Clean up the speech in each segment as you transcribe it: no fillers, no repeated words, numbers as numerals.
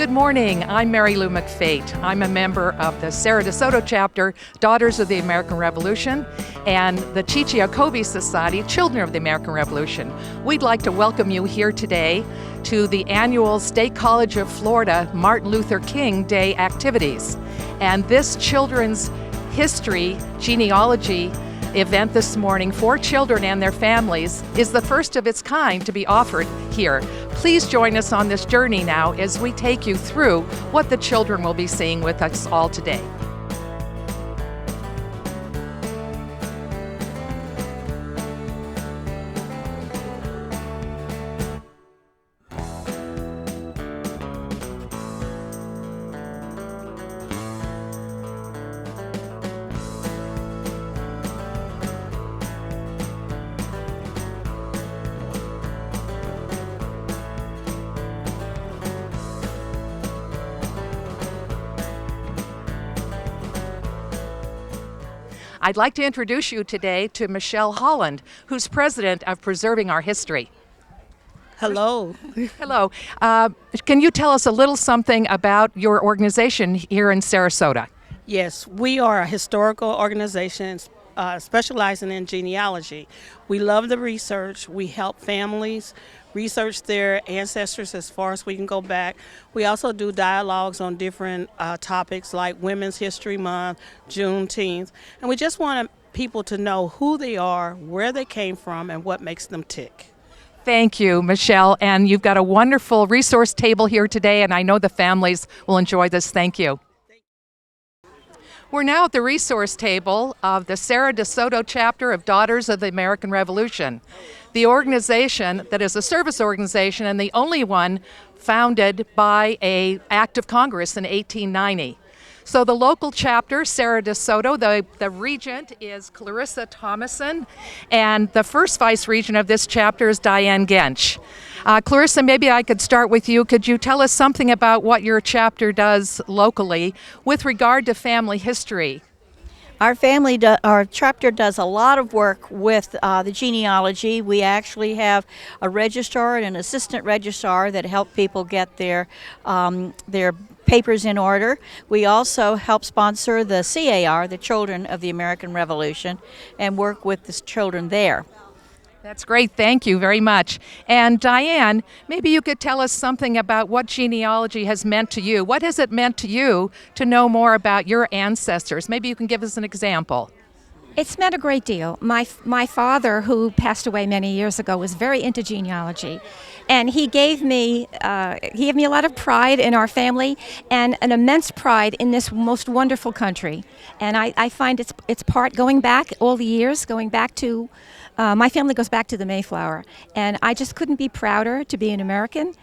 Good morning. I'm Mary Lou McFate. I'm a member of the Sarah DeSoto chapter, Daughters of the American Revolution, and the ChiChi Society, Children of the American Revolution. We'd like to welcome you here today to the annual State College of Florida Martin Luther King Day activities. And this children's history genealogy event this morning for children and their families is the first of its kind to be offered here. Please join us on this journey now as we take you through what the children will be seeing with us all today. I'd like to introduce you today to Michelle Holland, who's president of Preserving Our History. Hello. Hello. Can you tell us a little something about your organization here in Sarasota? Yes, we are a historical organization specializing in genealogy. We love the research. We help families research their ancestors as far as we can go back. We also do dialogues on different topics like Women's History Month, Juneteenth, and we just want people to know who they are, where they came from, and what makes them tick. Thank you, Michelle, and you've got a wonderful resource table here today, and I know the families will enjoy this. Thank you. We're now at the resource table of the Sarah DeSoto chapter of Daughters of the American Revolution, the organization that is a service organization and the only one founded by an act of Congress in 1890. So the local chapter, Sarah DeSoto, the regent is Clarissa Thomasson, and the first vice regent of this chapter is Diane Gensch. Clarissa, maybe I could start with you. Could you tell us something about what your chapter does locally with regard to family history? Our chapter does a lot of work with the genealogy. We actually have a registrar and an assistant registrar that help people get their papers in order. We also help sponsor the CAR, the Children of the American Revolution, and work with the children there. That's great. Thank you very much. And Diane, maybe you could tell us something about what genealogy has meant to you. What has it meant to you to know more about your ancestors? Maybe you can give us an example. It's meant a great deal. My father, who passed away many years ago, was very into genealogy, and he gave me a lot of pride in our family and an immense pride in this most wonderful country. And I find it's part going back all the years, going back to my family goes back to the Mayflower, and I just couldn't be prouder to be an American.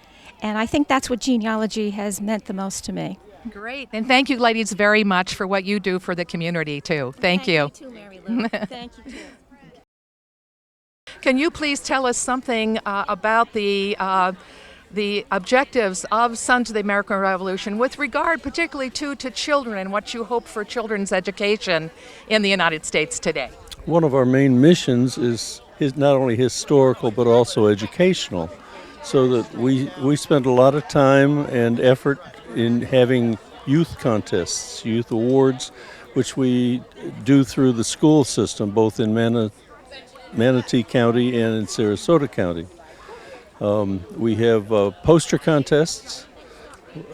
And I think that's what genealogy has meant the most to me. Great. And thank you, ladies, very much for what you do for the community, too. Thank you. Thank you, too, Mary Lou. Thank you, too. Can you please tell us something about the objectives of Sons of the American Revolution with regard particularly to children and what you hope for children's education in the United States today? One of our main missions is not only historical but also educational, so that we spend a lot of time and effort in having youth contests, youth awards, which we do through the school system, both in Manatee County and in Sarasota County. We have poster contests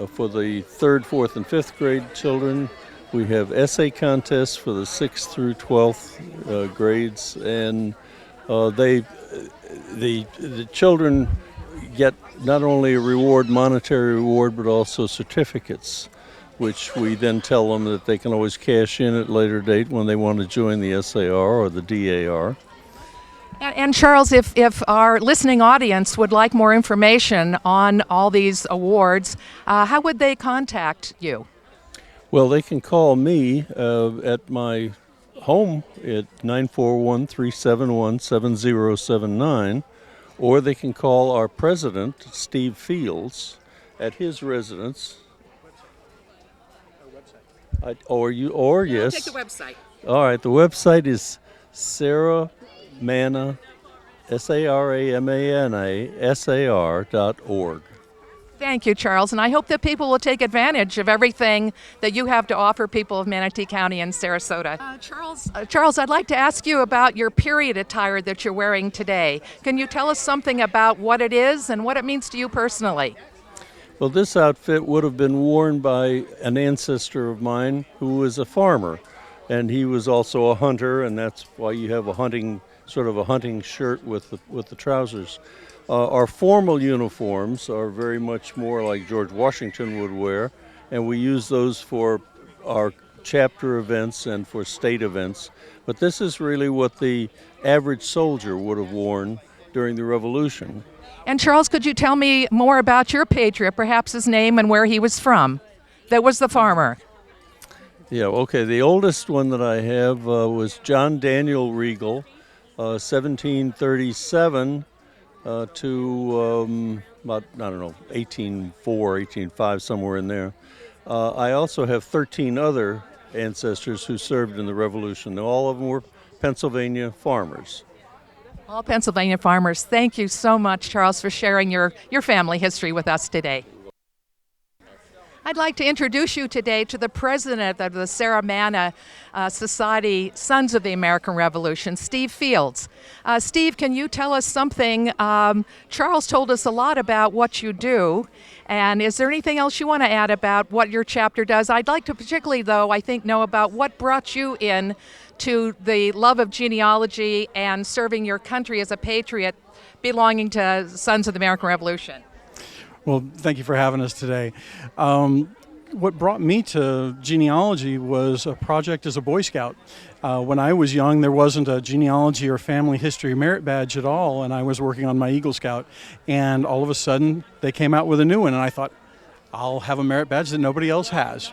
for the 3rd, 4th, and 5th grade children. We have essay contests for the 6th through 12th grades, and the children get not only a monetary reward, but also certificates, which we then tell them that they can always cash in at a later date when they want to join the SAR or the DAR. And Charles, if our listening audience would like more information on all these awards, how would they contact you? Well, they can call me at my home at 941-371-7079, or they can call our president, Steve Fields, at his residence. Yes. Take the website. All right, the website is Saramana, SARAMANA, SAR.org. Thank you, Charles, and I hope that people will take advantage of everything that you have to offer people of Manatee County and Sarasota. Charles, I'd like to ask you about your period attire that you're wearing today. Can you tell us something about what it is and what it means to you personally? Well, this outfit would have been worn by an ancestor of mine who was a farmer, and he was also a hunter, and that's why you have a hunting shirt with the trousers. Our formal uniforms are very much more like George Washington would wear, and we use those for our chapter events and for state events. But this is really what the average soldier would have worn during the Revolution. And Charles, could you tell me more about your patriot, perhaps his name and where he was from? That was the farmer. Yeah, okay. The oldest one that I have was John Daniel Riegle, 1737 to about, 1804, 1805, somewhere in there. I also have 13 other ancestors who served in the Revolution. All of them were Pennsylvania farmers. All Pennsylvania farmers. Thank you so much, Charles, for sharing your family history with us today. I'd like to introduce you today to the president of the Saramana Society Sons of the American Revolution, Steve Fields. Steve, can you tell us something? Charles told us a lot about what you do, and is there anything else you want to add about what your chapter does? I'd like to particularly, though, I think, know about what brought you in to the love of genealogy and serving your country as a patriot belonging to Sons of the American Revolution. Well, thank you for having us today. What brought me to genealogy was a project as a Boy Scout. When I was young, there wasn't a genealogy or family history merit badge at all, and I was working on my Eagle Scout, and all of a sudden they came out with a new one, and I thought, I'll have a merit badge that nobody else has.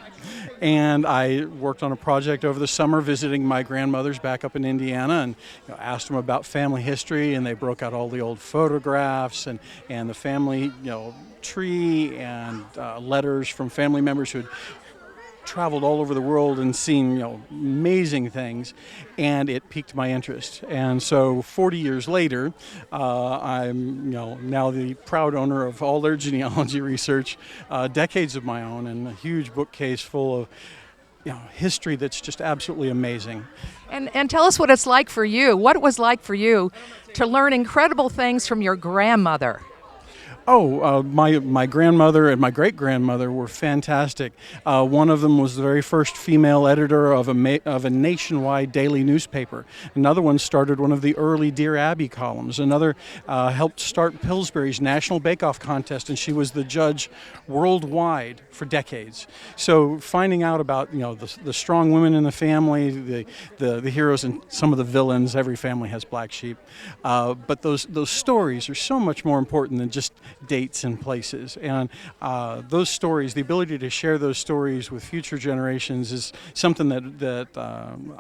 And I worked on a project over the summer visiting my grandmothers back up in Indiana, and asked them about family history, and they broke out all the old photographs and the family tree and letters from family members who had traveled all over the world and seen amazing things, and it piqued my interest. And so 40 years later, I'm now the proud owner of all their genealogy research, decades of my own, and a huge bookcase full of history that's just absolutely amazing. And tell us what it's like for you, what it was like for you to learn incredible things from your grandmother. My grandmother and my great-grandmother were fantastic. One of them was the very first female editor of a nationwide daily newspaper. Another one started one of the early Dear Abby columns. Another helped start Pillsbury's National Bake-Off contest, and she was the judge worldwide for decades. So finding out about the strong women in the family, the heroes and some of the villains. Every family has black sheep, but those stories are so much more important than just dates and places, and those stories, the ability to share those stories with future generations is something that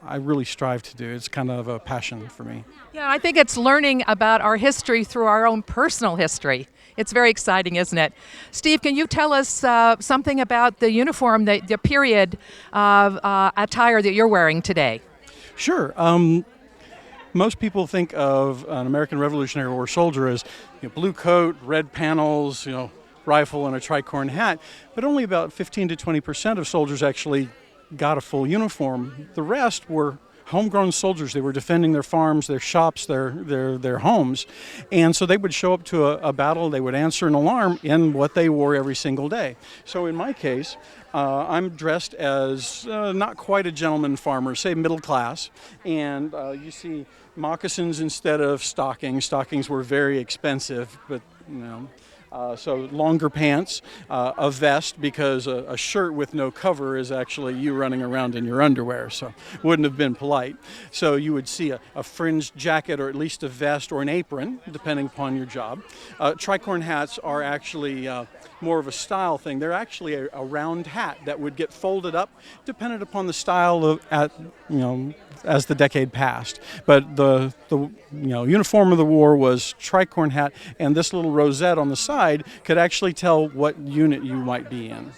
I really strive to do. It's kind of a passion for me. Yeah, I think it's learning about our history through our own personal history. It's very exciting, isn't it? Steve, can you tell us something about the uniform, the period of attire that you're wearing today? Sure. Most people think of an American Revolutionary War soldier as blue coat, red panels, rifle, and a tricorn hat. But only about 15 to 20% of soldiers actually got a full uniform. The rest were homegrown soldiers. They were defending their farms, their shops, their homes. And so they would show up to a battle, they would answer an alarm in what they wore every single day. So in my case, I'm dressed as not quite a gentleman farmer, say middle class, and you see moccasins instead of stockings. Stockings were very expensive, but so longer pants, a vest, because a shirt with no cover is actually you running around in your underwear, so wouldn't have been polite. So you would see a fringed jacket, or at least a vest or an apron, depending upon your job. Tricorn hats are actually more of a style thing. They're actually a round hat that would get folded up, dependent upon the style as the decade passed. But the uniform of the war was tricorn hat, and this little rosette on the side could actually tell what unit you might be in.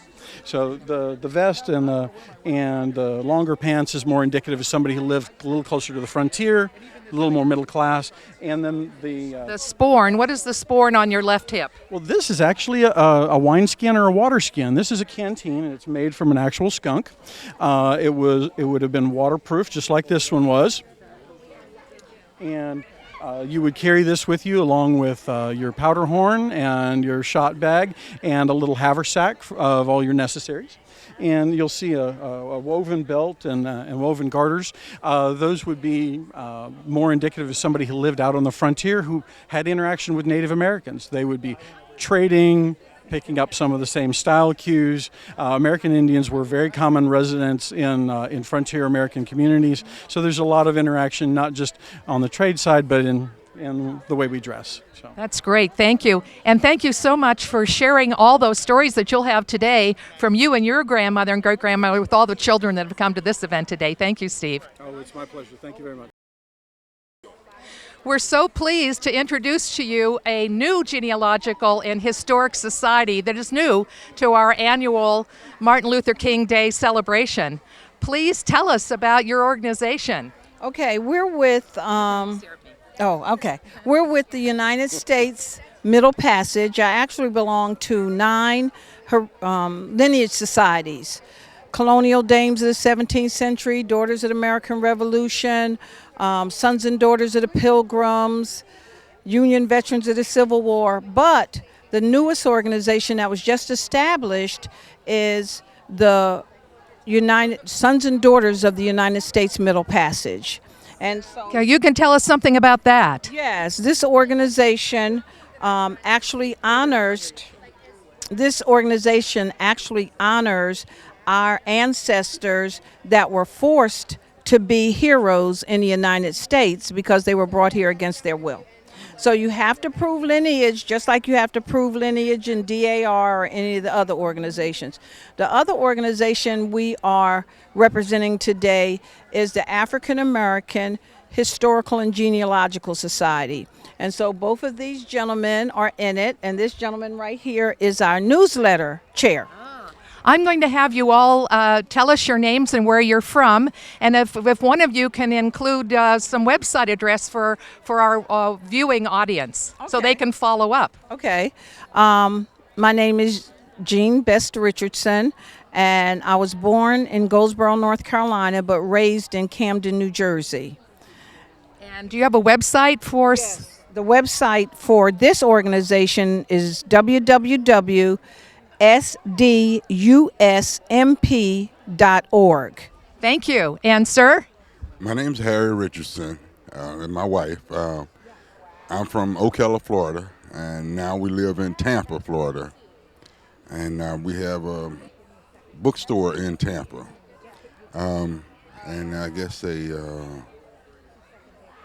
So the vest and the longer pants is more indicative of somebody who lived a little closer to the frontier, a little more middle class. And then the sporn. What is the sporn on your left hip? well, this is actually a wine skin or a water skin. This is a canteen, and it's made from an actual skunk. It would have been waterproof, just like this one was. And you would carry this with you along with your powder horn and your shot bag and a little haversack of all your necessaries. And you'll see a woven belt and woven garters. Those would be more indicative of somebody who lived out on the frontier who had interaction with Native Americans. They would be trading, picking up some of the same style cues. American Indians were very common residents in frontier American communities, so there's a lot of interaction, not just on the trade side, but in the way we dress. So. That's great. Thank you. And thank you so much for sharing all those stories that you'll have today from you and your grandmother and great-grandmother with all the children that have come to this event today. Thank you, Steve. Oh, it's my pleasure. Thank you very much. We're so pleased to introduce to you a new genealogical and historic society that is new to our annual Martin Luther King Day celebration. Please tell us about your organization. Okay, we're with we're with the United States Middle Passage. I actually belong to 9 lineage societies. Colonial Dames of the 17th Century, Daughters of the American Revolution, Sons and Daughters of the Pilgrims, Union Veterans of the Civil War. But the newest organization that was just established is the Sons and Daughters of the United States Middle Passage. And so, okay, you can tell us something about that. Yes, this organization actually honors our ancestors that were forced to be heroes in the United States because they were brought here against their will. So you have to prove lineage just like you have to prove lineage in DAR or any of the other organizations. The other organization we are representing today is the African American Historical and Genealogical Society. And so both of these gentlemen are in it, and this gentleman right here is our newsletter chair. I'm going to have you all tell us your names and where you're from, and if one of you can include some website address for our viewing audience, so they can follow up. Okay. My name is GIGI Best-Richardson, and I was born in Goldsboro, North Carolina, but raised in Camden, New Jersey. And do you have a website for? Yes. The website for this organization is www.sdusmp.org. Thank you. And sir? My name's Harry Richardson, and my wife. I'm from Ocala, Florida, and now we live in Tampa, Florida. And we have a bookstore in Tampa. And I guess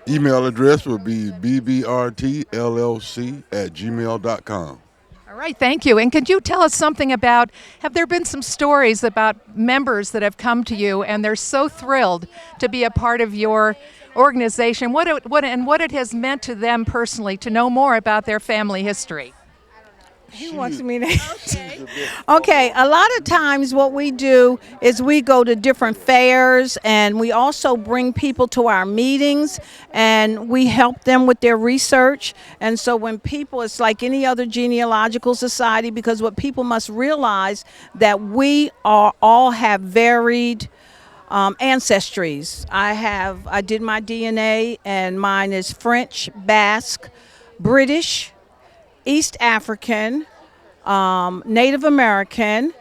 email address would be bbrtllc@gmail.com. All right, thank you. And could you tell us something about, have there been some stories about members that have come to you and they're so thrilled to be a part of your organization, what it has meant to them personally to know more about their family history? He wants me to. Okay, a lot of times what we do is we go to different fairs, and we also bring people to our meetings, and we help them with their research. And so when people, it's like any other genealogical society, because what people must realize that we all have varied ancestries. I did my DNA, and mine is French, Basque, British, East African, Native American,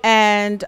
and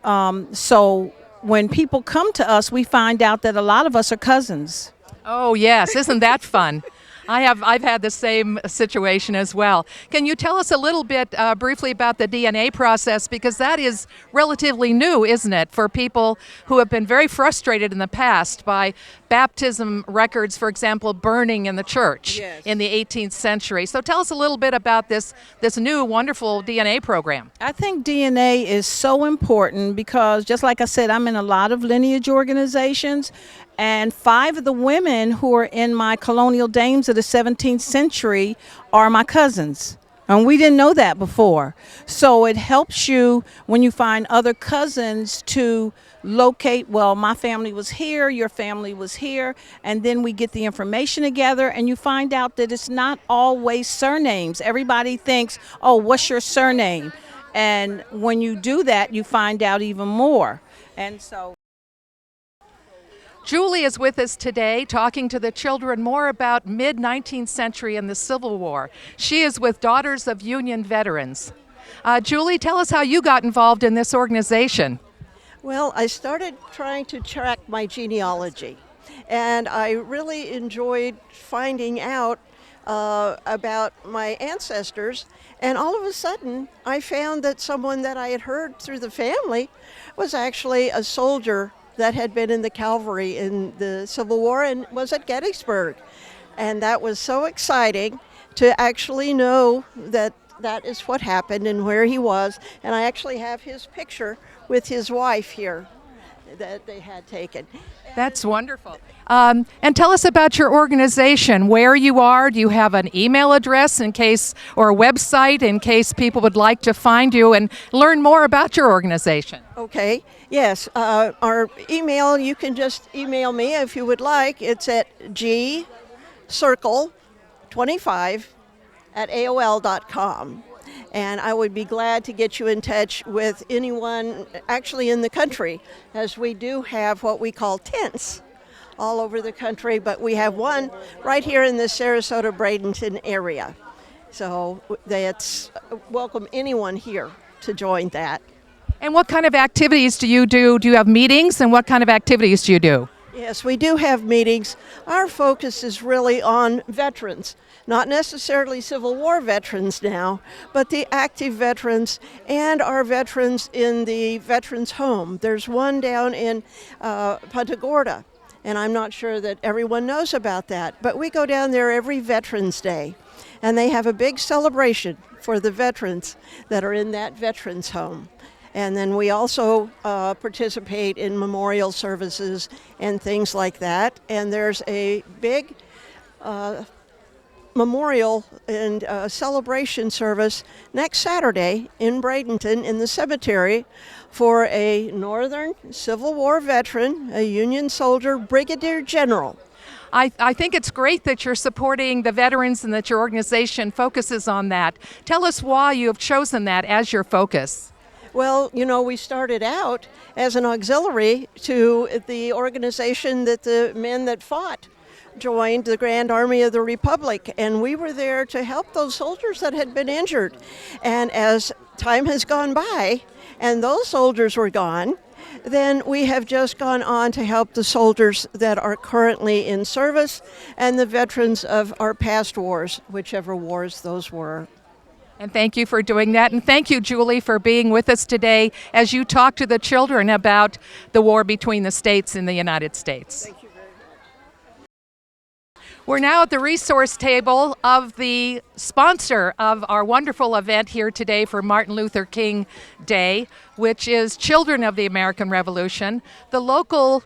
so when people come to us, we find out that a lot of us are cousins. Oh yes, isn't that fun? I've had the same situation as well. Can you tell us a little bit briefly about the DNA process, because that is relatively new, isn't it, for people who have been very frustrated in the past by baptism records, for example, burning in the church in the 18th century. So tell us a little bit about this new wonderful DNA program. I think DNA is so important because, just like I said, I'm in a lot of lineage organizations, and 5 of the women who are in my Colonial Dames of the 17th century are my cousins. And we didn't know that before. So it helps you when you find other cousins to locate, well, my family was here, your family was here, and then we get the information together and you find out that it's not always surnames. Everybody thinks, oh, what's your surname? And when you do that, you find out even more. And so Julie is with us today talking to the children more about mid-19th century and the Civil War. She is with Daughters of Union Veterans. Julie, tell us how you got involved in this organization. Well, I started trying to track my genealogy, and I really enjoyed finding out about my ancestors, and all of a sudden I found that someone that I had heard through the family was actually a soldier that had been in the cavalry in the Civil War and was at Gettysburg. And that was so exciting to actually know that that is what happened and where he was. And I actually have his picture with his wife here that they had taken. That's wonderful. And tell us about your organization, where you are. Do you have an email address in case, or a website in case people would like to find you and learn more about your organization? Okay, yes. Our email, you can just email me if you would like. It's at gcircle25@aol.com. And I would be glad to get you in touch with anyone actually in the country, as we do have what we call tents all over the country, but we have one right here in the Sarasota-Bradenton area. So that's welcome anyone here to join that. And what kind of activities do you do? Do you have meetings, and what kind of activities do you do? Yes, we do have meetings. Our focus is really on veterans, not necessarily Civil War veterans now, but the active veterans and our veterans in the veterans home. There's one down in Punta Gorda, and I'm not sure that everyone knows about that, but we go down there every Veterans Day, and they have a big celebration for the veterans that are in that veterans home. And then we also participate in memorial services and things like that. And there's a big memorial and celebration service next Saturday in Bradenton in the cemetery for a Northern Civil War veteran, a Union soldier, Brigadier General. I think it's great that you're supporting the veterans and that your organization focuses on that. Tell us why you have chosen that as your focus. Well, you know, we started out as an auxiliary to the organization that the men that fought joined, the Grand Army of the Republic, and we were there to help those soldiers that had been injured. And as time has gone by and those soldiers were gone, then we have just gone on to help the soldiers that are currently in service and the veterans of our past wars, whichever wars those were. And thank you for doing that. And thank you, Julie, for being with us today as you talk to the children about the war between the states and the United States. Thank you very much. We're now at the resource table of the sponsor of our wonderful event here today for Martin Luther King Day, which is Children of the American Revolution. The local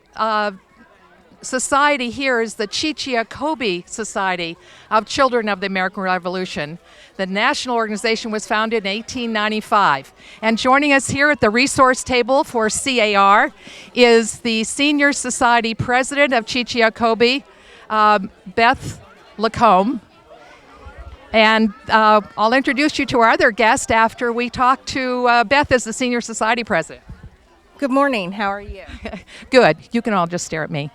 society here is the ChiChi Society of Children of the American Revolution. The national organization was founded in 1895. And joining us here at the resource table for CAR is the Senior Society President of ChiChi, Beth Lacombe. And I'll introduce you to our other guest after we talk to Beth as the Senior Society President. Good morning. How are you? Good. You can all just stare at me.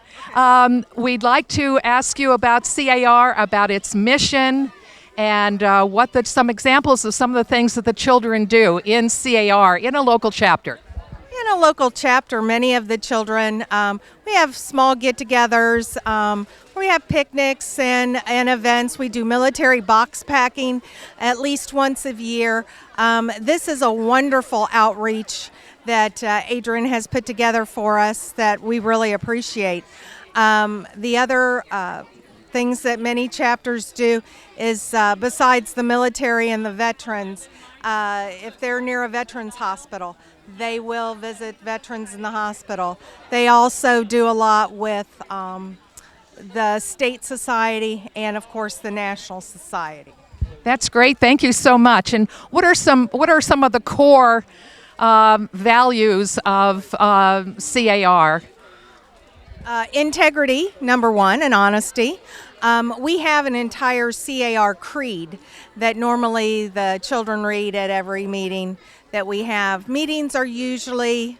We'd like to ask you about CAR, about its mission, and some examples of some of the things that the children do in CAR, in a local chapter. In a local chapter, many of the children, we have small get-togethers, we have picnics and events. We do military box packing at least once a year. This is a wonderful outreach that Adrienne has put together for us that we really appreciate. The other things that many chapters do is, besides the military and the veterans, if they're near a veterans hospital, they will visit veterans in the hospital. They also do a lot with the state society and, of course, the national society. That's great. Thank you so much. And what are some of the core values of CAR? Integrity, number one, and honesty. We have an entire CAR creed that normally the children read at every meeting that we have. Meetings are usually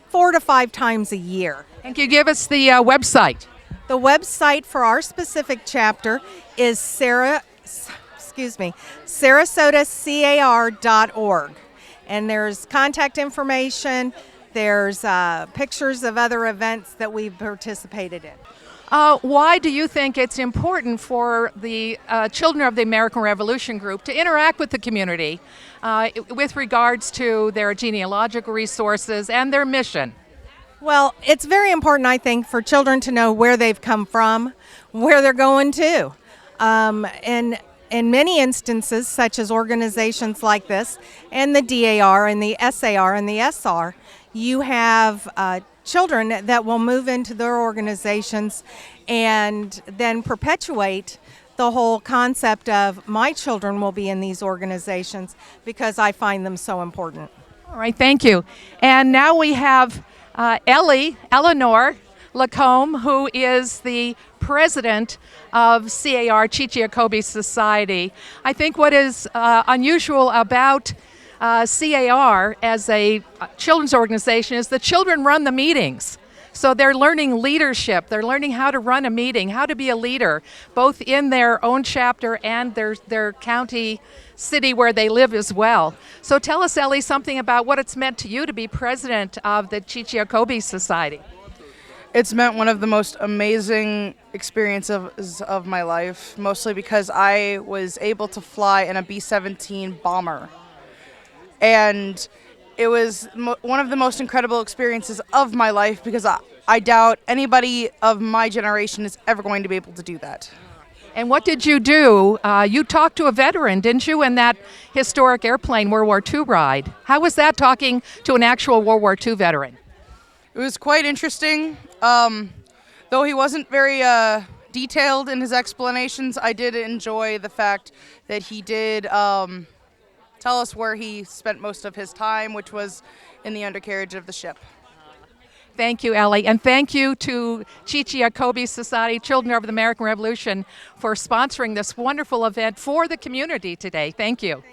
4 to 5 times a year. And can you give us the website? The website for our specific chapter is SarasotaCAR.org. And there's contact information, there's pictures of other events that we've participated in. Why do you think it's important for the Children of the American Revolution group to interact with the community with regards to their genealogical resources and their mission? Well, it's very important, I think, for children to know where they've come from, where they're going to. And in many instances, such as organizations like this, and the DAR and the SAR and the SR, you have children that will move into their organizations and then perpetuate the whole concept of my children will be in these organizations because I find them so important. All right, thank you. And now we have Eleanor Lacombe, who is the president of CAR, ChiChi Akobe Society. I think what is unusual about CAR as a children's organization is the children run the meetings. So they're learning leadership. They're learning how to run a meeting, how to be a leader, both in their own chapter and their county, city where they live as well. So tell us, Ellie, something about what it's meant to you to be president of the ChiChi Akobe Society. It's meant one of the most amazing experiences of my life, mostly because I was able to fly in a B-17 bomber. And it was one of the most incredible experiences of my life because I doubt anybody of my generation is ever going to be able to do that. And what did you do? You talked to a veteran, didn't you, in that historic airplane World War II ride? How was that, talking to an actual World War II veteran? It was quite interesting. Though he wasn't very detailed in his explanations, I did enjoy the fact that he did tell us where he spent most of his time, which was in the undercarriage of the ship. Thank you, Ellie, and thank you to ChiChi Akobe Society, Children of the American Revolution, for sponsoring this wonderful event for the community today. Thank you.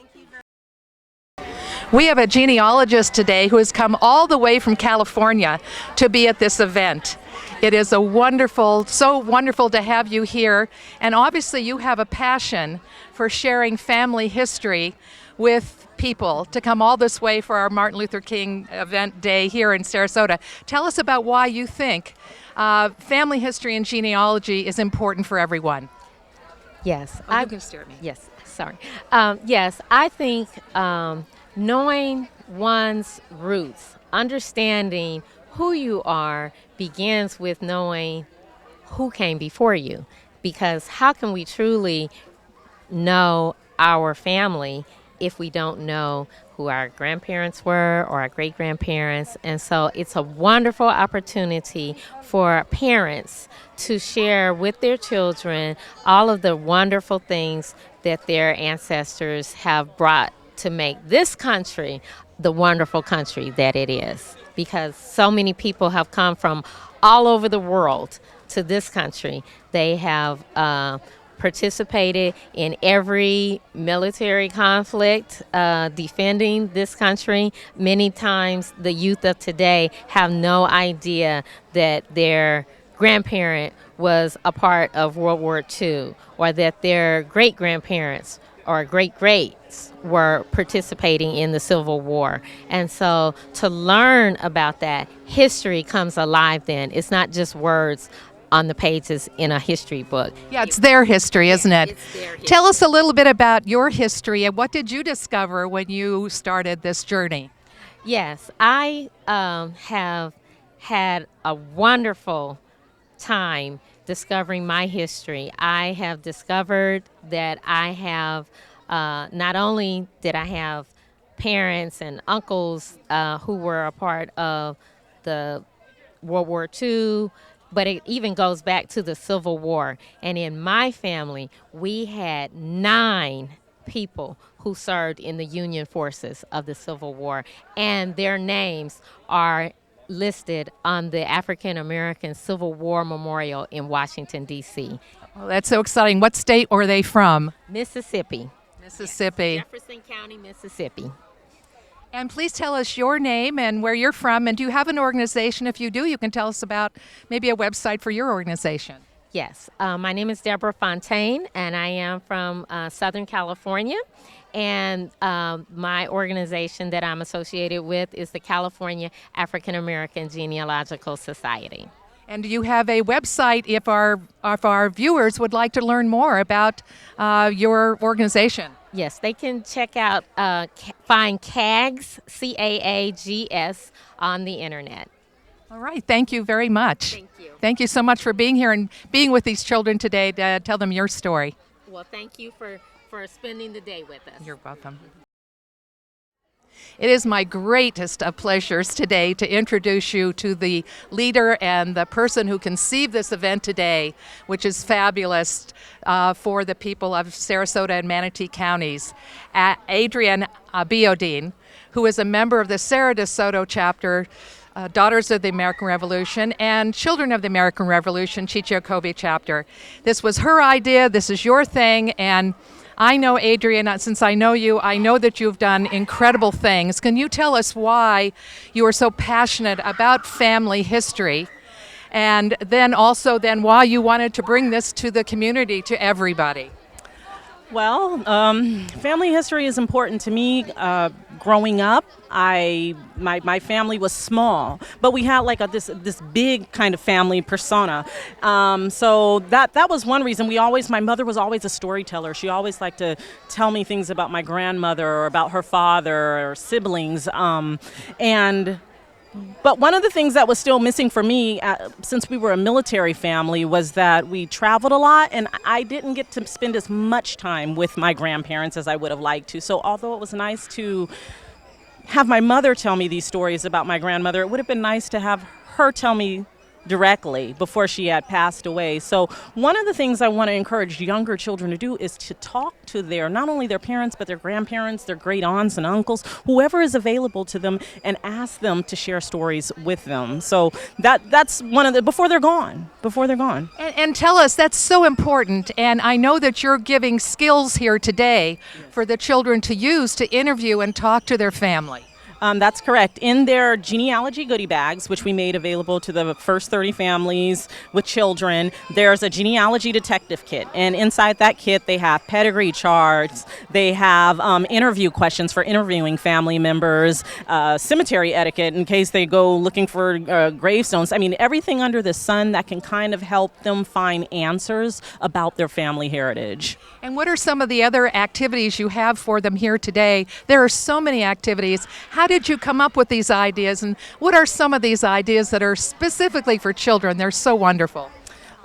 We have a genealogist today who has come all the way from California to be at this event. It is so wonderful to have you here, and obviously you have a passion for sharing family history with people, to come all this way for our Martin Luther King event day here in Sarasota. Tell us about why you think family history and genealogy is important for everyone. Yes. You can stare at me. Yes, sorry. Yes, I think knowing one's roots, understanding who you are, begins with knowing who came before you. Because how can we truly know our family if we don't know who our grandparents were or our great-grandparents? And so it's a wonderful opportunity for parents to share with their children all of the wonderful things that their ancestors have brought to make this country the wonderful country that it is. Because so many people have come from all over the world to this country. They have participated in every military conflict, defending this country. Many times the youth of today have no idea that their grandparent was a part of World War II, or that their great-grandparents or great-greats were participating in the Civil War. And so to learn about that, history comes alive then. It's not just words on the pages in a history book. Yeah, it's their history, isn't it? It's their history. Tell us a little bit about your history and what did you discover when you started this journey? Yes, I have had a wonderful time discovering my history. I have discovered that I have, not only did I have parents and uncles who were a part of the World War II, but it even goes back to the Civil War. And in my family, we had 9 people who served in the Union forces of the Civil War, and their names are listed on the African American Civil War Memorial in Washington, D.C. Oh, that's so exciting. What state are they from? Mississippi. Mississippi. Yes, Jefferson County, Mississippi. And please tell us your name and where you're from. And do you have an organization? If you do, you can tell us about maybe a website for your organization. Yes. My name is Deborah Fountain, and I am from Southern California. And my organization that I'm associated with is the California African American Genealogical Society. And do you have a website if our viewers would like to learn more about your organization? Yes, they can check out, find CAGS, C-A-A-G-S, on the internet. All right, thank you very much. Thank you. Thank you so much for being here and being with these children today to tell them your story. Well, thank you for spending the day with us. You're welcome. It is my greatest of pleasures today to introduce you to the leader and the person who conceived this event today, which is fabulous for the people of Sarasota and Manatee counties. Adrienne Abiodun, who is a member of the Sarah DeSoto chapter, Daughters of the American Revolution, and Children of the American Revolution, ChiChi Okobi chapter. This was her idea, this is your thing, and I know, Adrienne, since I know you, I know that you've done incredible things. Can you tell us why you are so passionate about family history, and then also why you wanted to bring this to the community, to everybody? Well, family history is important to me. Growing up, my family was small, but we had like this big kind of family persona. So that was one reason. My mother was always a storyteller. She always liked to tell me things about my grandmother or about her father or siblings. But one of the things that was still missing for me, since we were a military family, was that we traveled a lot, and I didn't get to spend as much time with my grandparents as I would have liked to. So although it was nice to have my mother tell me these stories about my grandmother, it would have been nice to have her tell me directly before she had passed away. So one of the things I want to encourage younger children to do is to talk to not only their parents, but their grandparents, their great aunts and uncles, whoever is available to them, and ask them to share stories with them. So that's one of before they're gone. And tell us, that's so important. And I know that you're giving skills here today for the children to use to interview and talk to their family. That's correct. In their genealogy goodie bags, which we made available to the first 30 families with children, there's a genealogy detective kit. And inside that kit, they have pedigree charts, they have interview questions for interviewing family members, cemetery etiquette in case they go looking for gravestones. I mean, everything under the sun that can kind of help them find answers about their family heritage. And what are some of the other activities you have for them here today? There are so many activities. How did you come up with these ideas, and what are some of these ideas that are specifically for children? They're so wonderful.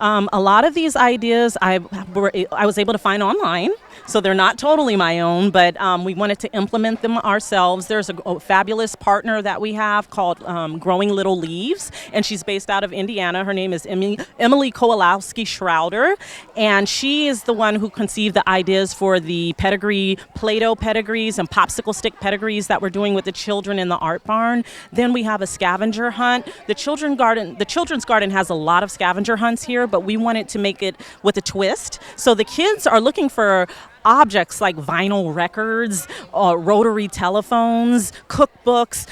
A lot of these ideas I was able to find online, so they're not totally my own, but we wanted to implement them ourselves. There's a fabulous partner that we have called Growing Little Leaves, and she's based out of Indiana. Her name is Emily Kowalowski-Schrouder, and she is the one who conceived the ideas for the pedigree, Play-Doh pedigrees and popsicle stick pedigrees that we're doing with the children in the art barn. Then we have a scavenger hunt. The Children's Garden has a lot of scavenger hunts here, but we wanted to make it with a twist. So the kids are looking for objects like vinyl records, rotary telephones, cookbooks,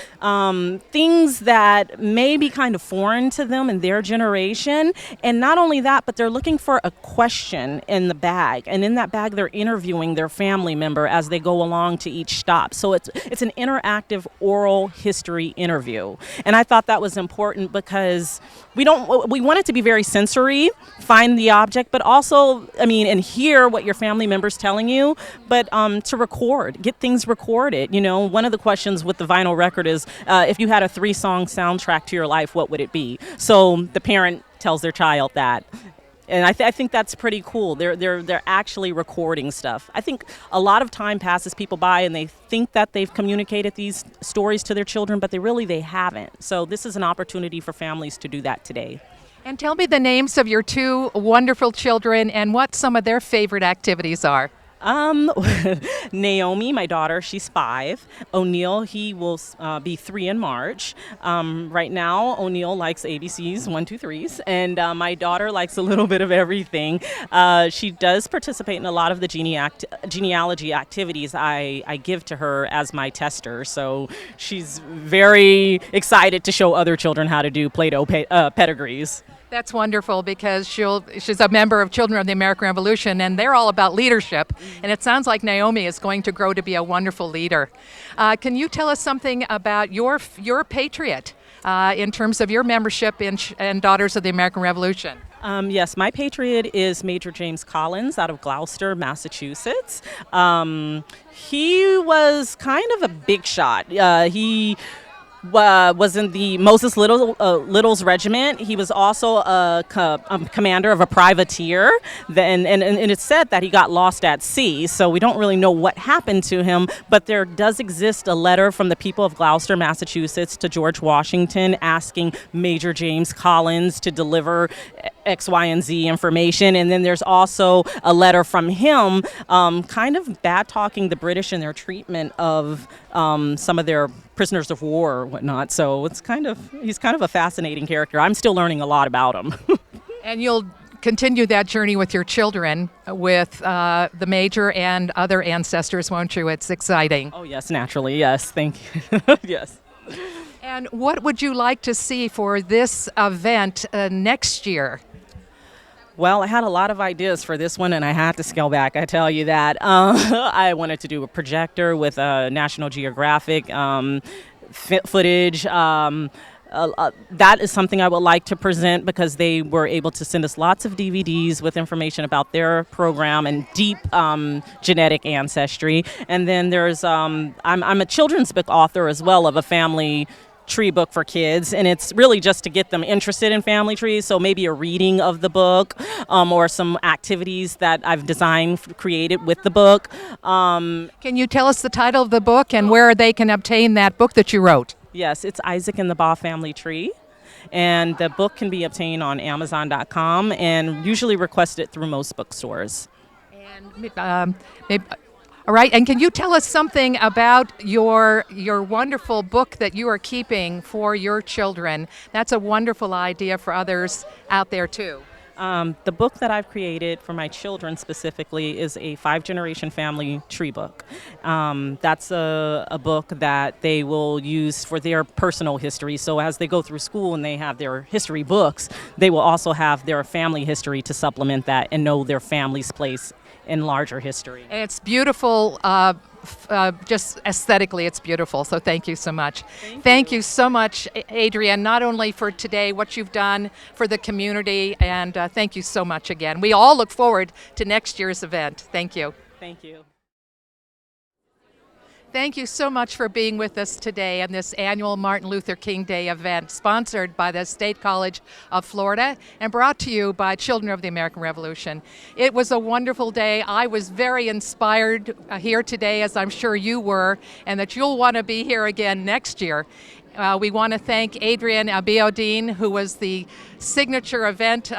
things that may be kind of foreign to them in their generation. And not only that, but they're looking for a question in the bag. And in that bag, they're interviewing their family member as they go along to each stop. So it's an interactive oral history interview. And I thought that was important because we want it to be very sensory, find the object, but also, and hear what your family member's telling you, but to get things recorded. One of the questions with the vinyl record is, if you had a 3-song soundtrack to your life, what would it be? So the parent tells their child that. And I think that's pretty cool. They're actually recording stuff. I think a lot of time passes people by and they think that they've communicated these stories to their children, but they haven't. So this is an opportunity for families to do that today. And tell me the names of your 2 wonderful children and what some of their favorite activities are. Naomi, my daughter, she's 5. O'Neill, he will be 3 in March. Right now, O'Neill likes ABCs, 1, 2, 3s, and my daughter likes a little bit of everything. She does participate in a lot of the genealogy activities I give to her as my tester, so she's very excited to show other children how to do Play-Doh pedigrees. That's wonderful because she's a member of Children of the American Revolution, and they're all about leadership. And it sounds like Naomi is going to grow to be a wonderful leader. Can you tell us something about your Patriot in terms of your membership in Daughters of the American Revolution? Yes, my Patriot is Major James Collins out of Gloucester, Massachusetts. He was kind of a big shot. He was in the Moses Little's regiment. He was also a commander of a privateer, and it's said that he got lost at sea, so we don't really know what happened to him, but there does exist a letter from the people of Gloucester, Massachusetts to George Washington asking Major James Collins to deliver X, Y, and Z information. And then there's also a letter from him kind of bad-talking the British and their treatment of some of their prisoners of war or whatnot. So he's kind of a fascinating character. I'm still learning a lot about him. And you'll continue that journey with your children, with the Major and other ancestors, won't you? It's exciting. Oh, yes, naturally. Yes, thank you. Yes. And what would you like to see for this event next year? Well, I had a lot of ideas for this one, and I had to scale back, I tell you that. I wanted to do a projector with National Geographic footage. That is something I would like to present because they were able to send us lots of DVDs with information about their program and deep genetic ancestry. And then there's, I'm a children's book author as well of a family tree book for kids, and it's really just to get them interested in family trees, so maybe a reading of the book or some activities that I've created with the book. Can you tell us the title of the book and where they can obtain that book that you wrote? Yes, it's Isaac and the Baugh Family Tree, and the book can be obtained on Amazon.com and usually requested through most bookstores. And all right, and can you tell us something about your wonderful book that you are keeping for your children? That's a wonderful idea for others out there too. The book that I've created for my children specifically is a 5-generation family tree book. That's a book that they will use for their personal history. So as they go through school and they have their history books, they will also have their family history to supplement that and know their family's place in larger history. And it's beautiful, just aesthetically it's beautiful, so thank you so much. Thank you so much, Adrienne, not only for today, what you've done for the community, and thank you so much again. We all look forward to next year's event. Thank you. Thank you. Thank you so much for being with us today on this annual Martin Luther King Day event, sponsored by the State College of Florida and brought to you by Children of the American Revolution. It was a wonderful day. I was very inspired here today, as I'm sure you were, and that you'll want to be here again next year. We want to thank Adrienne Abiodun, who was the signature event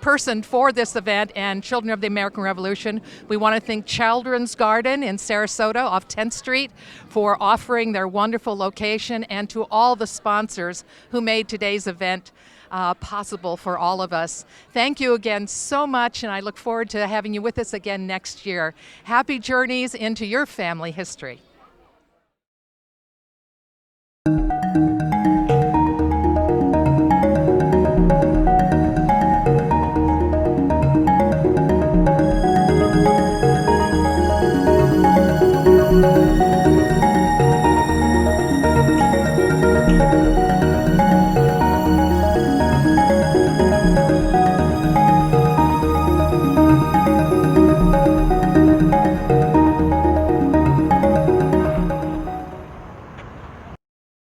person for this event, and Children of the American Revolution. We want to thank Children's Garden in Sarasota off 10th Street for offering their wonderful location, and to all the sponsors who made today's event possible for all of us. Thank you again so much, and I look forward to having you with us again next year. Happy journeys into your family history.